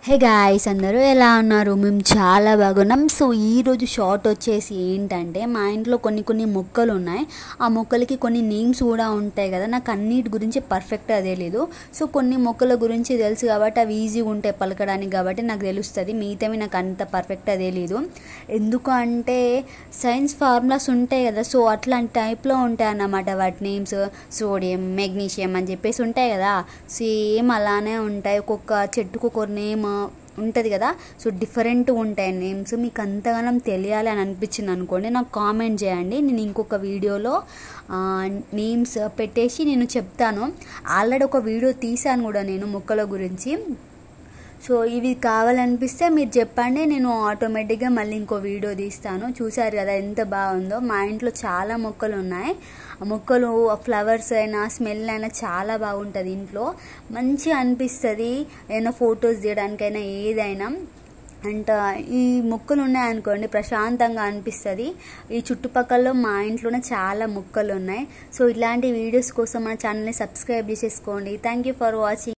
Hey guys, అందరూ ఎలా ఉన్నారు? మేము చాలా బాగున్నాం. సో ఈరోజు షార్ట్ వచ్చేసి ఏంటంటే, మా ఇంట్లో కొన్ని మొక్కలు ఉన్నాయి. ఆ మొక్కలకి కొన్ని నేమ్స్ కూడా ఉంటాయి కదా. నాకు అన్నిటి గురించి పర్ఫెక్ట్గా తెలియదు. సో కొన్ని మొక్కల గురించి తెలుసు కాబట్టి అవి ఈజీగా ఉంటాయి పలకడానికి, కాబట్టి నాకు తెలుస్తుంది. మిగతావి నాకు అంత పర్ఫెక్ట్గా తెలియదు. ఎందుకు అంటే సైన్స్ ఫార్ములాస్ ఉంటాయి కదా, సో అట్లాంటి టైప్లో ఉంటాయి అన్నమాట వాటి నేమ్స్. సోడియం, మెగ్నీషియం అని చెప్పేసి ఉంటాయి కదా, సేమ్ అలానే ఉంటాయి. ఒక్కొక్క చెట్టుకు ఒక నేమ్ ఉంటుంది కదా, సో డిఫరెంట్ ఉంటాయి నేమ్స్. మీకు అంతగానం తెలియాలి అని అనిపించింది అనుకోండి, నాకు కామెంట్ చేయండి. నేను ఇంకొక వీడియోలో నేమ్స్ పెట్టేసి నేను చెప్తాను. ఆల్రెడీ ఒక వీడియో తీశాను కూడా నేను మొక్కల గురించి. సో ఇవి కావాలనిపిస్తే మీరు చెప్పండి, నేను ఆటోమేటిక్గా మళ్ళీ ఇంకో వీడియో తీస్తాను. చూసారు కదా ఎంత బాగుందో. మా ఇంట్లో చాలా మొక్కలు ఉన్నాయి. ఆ మొక్కలు ఫ్లవర్స్ అయినా స్మెల్ అయినా చాలా బాగుంటుంది. ఇంట్లో మంచిగా అనిపిస్తుంది, ఏదైనా ఫొటోస్ తీయడానికైనా ఏదైనా. అండ్ ఈ మొక్కలు ఉన్నాయనుకోండి ప్రశాంతంగా అనిపిస్తుంది. ఈ చుట్టుపక్కల మా ఇంట్లోనే చాలా మొక్కలు ఉన్నాయి. సో ఇలాంటి వీడియోస్ కోసం మన ఛానల్ని సబ్స్క్రైబ్ చేసేసుకోండి. Thank you for watching.